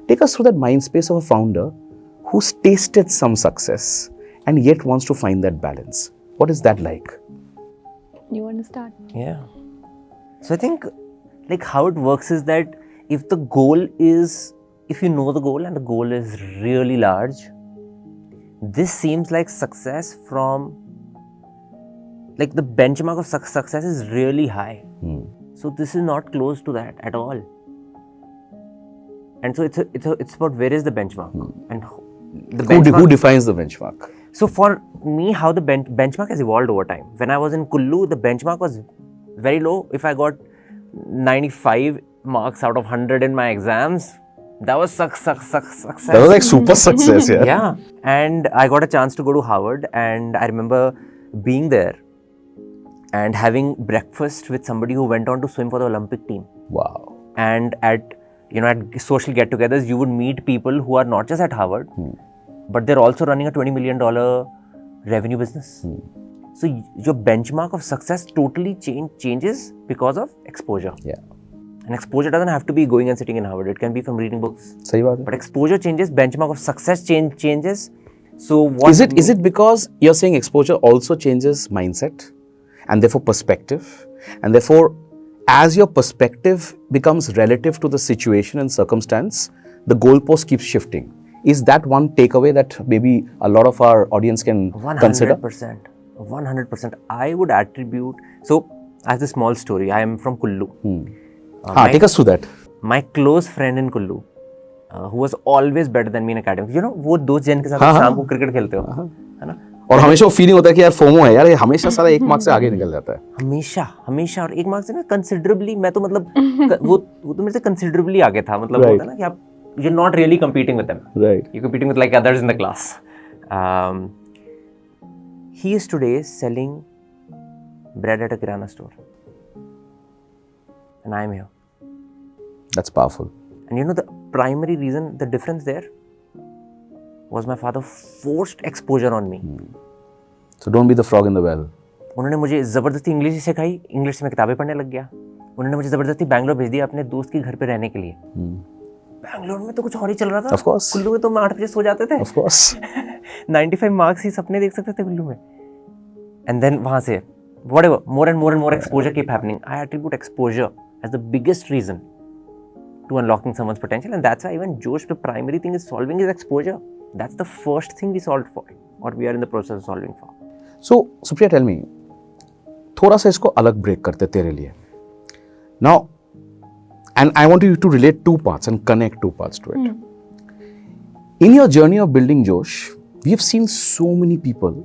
Take us through that mind space of a founder who's tasted some success and yet wants to find that balance. What is that like? You want to start? Yeah. So I think like how it works is that if you know the goal and the goal is really large, this seems like success from, like the benchmark of success is really high. So this is not close to that at all. And so it's about where is the benchmark and Who defines the benchmark? So for me, how the benchmark has evolved over time. When I was in Kullu, the benchmark was very low. If I got 95 marks out of 100 in my exams, that was success. That was like super success, yeah. Yeah. And I got a chance to go to Harvard, and I remember being there and having breakfast with somebody who went on to swim for the Olympic team. Wow. And at social get-togethers, you would meet people who are not just at Harvard, but they're also running a $20 million revenue business. So your benchmark of success totally changes because of exposure. Yeah. And exposure doesn't have to be going and sitting in Harvard. It can be from reading books. Sahi baat hai. But exposure changes, benchmark of success changes. So what Is it because you're saying exposure also changes mindset and therefore perspective, and therefore as your perspective becomes relative to the situation and circumstance, the goalpost keeps shifting? Is that one takeaway that maybe a lot of our audience can consider? 100%. I would attribute, so I have a small story. I am from Kullu. Take us through that. My close friend in Kullu, who was always better than me in academics. You know, वो दो जन के साथ शाम को cricket खेलते हो, है ना? और हमेशा वो फीलिंग होता है कि यार फोमो है यार, ये हमेशा सारा एक मार्क से आगे निकल जाता है. हमेशा और एक मार्क से ना कंसिडरेबली, मैं तो मतलब वो तो मेरे से कंसिडरेबली आगे था, मतलब होता है ना कि आप you're not really competing with them. Right. You're competing with like others in the class. He is today selling bread at a kirana store. And I am here. That's powerful. And you know the primary reason, the difference there was my father forced exposure on me. So don't be the frog in the well. उन्होंने मुझे ज़बरदस्ती English सिखाई, English से मैं किताबें पढ़ने लग गया. उन्होंने मुझे ज़बरदस्ती बैंगलोर भेज दिया अपने दोस्त के घर पे रहने के लिए. बैंगलोर में तो कुछ और ही चल रहा था. Of course. कुल्लू में तो हम 8 बजे सो जाते थे. Of course. 95 मार्क्स ही सपने देख सकते थे कुल्लू में. And then वहाँ से whatever, more and more exposure keep happening. I attribute exposure as the biggest reason to unlocking someone's potential, and that's why even Josh, the primary thing is solving is exposure. That's the first thing we solved for, or we are in the process of solving for. So, Supriya, tell me, थोड़ा सा इसको अलग break करते तेरे लिए. Now, and I want you to relate two parts and connect two parts to it. In your journey of building Josh, we've seen so many people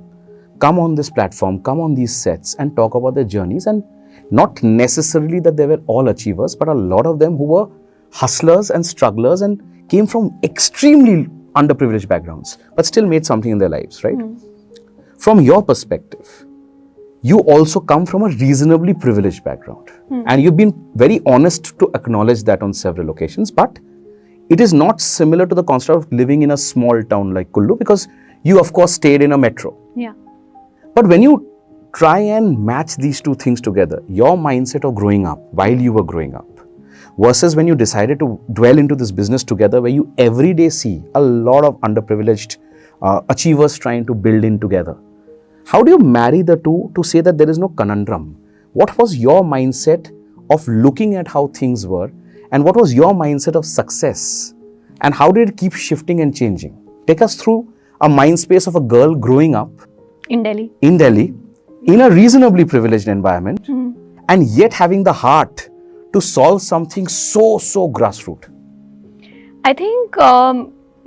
come on this platform, come on these sets and talk about their journeys, and not necessarily that they were all achievers, but a lot of them who were hustlers and strugglers and came from extremely underprivileged backgrounds, but still made something in their lives, right? From your perspective, you also come from a reasonably privileged background. And you've been very honest to acknowledge that on several occasions, but it is not similar to the concept of living in a small town like Kullu, because you of course stayed in a metro. Yeah. But when you try and match these two things together, your mindset of growing up while you were growing up versus when you decided to dwell into this business together, where you every day see a lot of underprivileged achievers trying to build in together. How do you marry the two to say that there is no conundrum? What was your mindset of looking at how things were, and what was your mindset of success, and how did it keep shifting and changing? Take us through a mind space of a girl growing up in Delhi, in a reasonably privileged environment, and yet having the heart to solve something so grassroots. I think,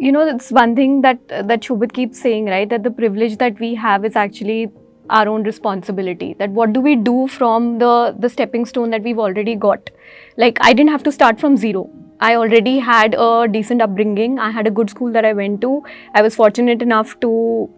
it's one thing that Shobhit keeps saying, right? That the privilege that we have is actually our own responsibility. That what do we do from the stepping stone that we've already got? Like, I didn't have to start from zero. I already had a decent upbringing. I had a good school that I went to. I was fortunate enough to,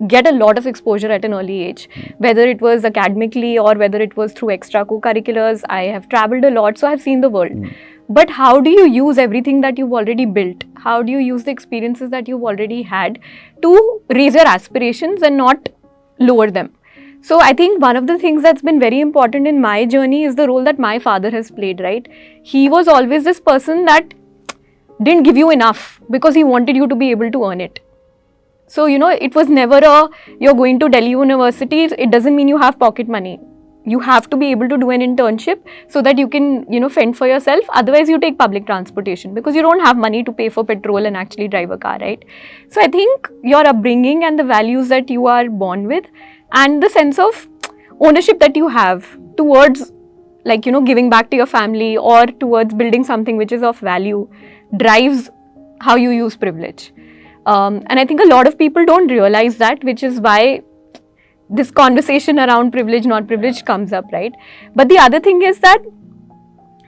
get a lot of exposure at an early age, whether it was academically or whether it was through extra co-curriculars. I have traveled a lot, so I've seen the world. But how do you use everything that you've already built? How do you use the experiences that you've already had to raise your aspirations and not lower them? So I think one of the things that's been very important in my journey is the role that my father has played, right? He was always this person that didn't give you enough because he wanted you to be able to earn it. So, it was never you're going to Delhi University, it doesn't mean you have pocket money. You have to be able to do an internship so that you can, fend for yourself. Otherwise, you take public transportation because you don't have money to pay for petrol and actually drive a car, right? So I think your upbringing and the values that you are born with and the sense of ownership that you have towards, giving back to your family or towards building something which is of value drives how you use privilege. And I think a lot of people don't realize that, which is why this conversation around privilege, not privilege comes up, right? But the other thing is that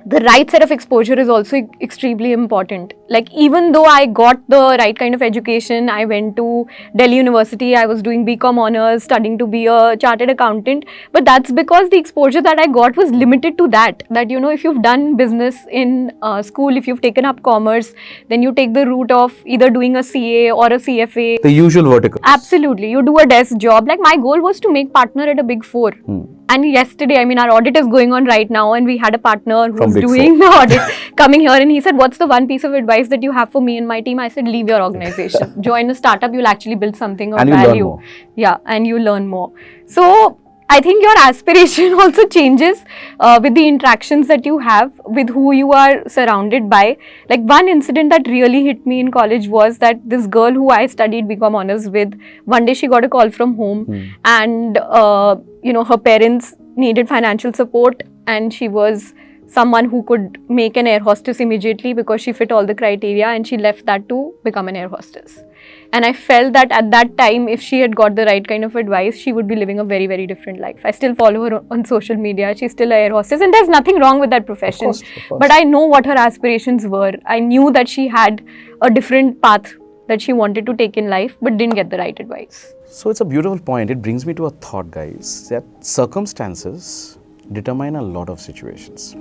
the right set of exposure is also extremely important. Even though I got the right kind of education, I went to Delhi University, I was doing BCom honors, studying to be a chartered accountant, but that's because the exposure that I got was limited to that, if you've done business in school, if you've taken up commerce, then you take the route of either doing a CA or a CFA. The usual verticals. Absolutely. You do a desk job. My goal was to make partner at a Big Four. And yesterday, our audit is going on right now, and we had a partner who was doing the audit coming here, and he said, what's the one piece of advice that you have for me and my team? I said, leave your organization. Join a startup, you'll actually build something of and value. Learn more. Yeah, and you learn more. So I think your aspiration also changes with the interactions that you have with who you are surrounded by. One incident that really hit me in college was that this girl who I studied BCom honors with, one day she got a call from home and her parents needed financial support, and she was someone who could make an air hostess immediately because she fit all the criteria, and she left that to become an air hostess. And I felt that at that time, if she had got the right kind of advice, she would be living a very, very different life. I still follow her on social media. She's still an air hostess, and there's nothing wrong with that profession. Of course. But I know what her aspirations were. I knew that she had a different path that she wanted to take in life, but didn't get the right advice. So it's a beautiful point. It brings me to a thought, guys, that circumstances determine a lot of situations.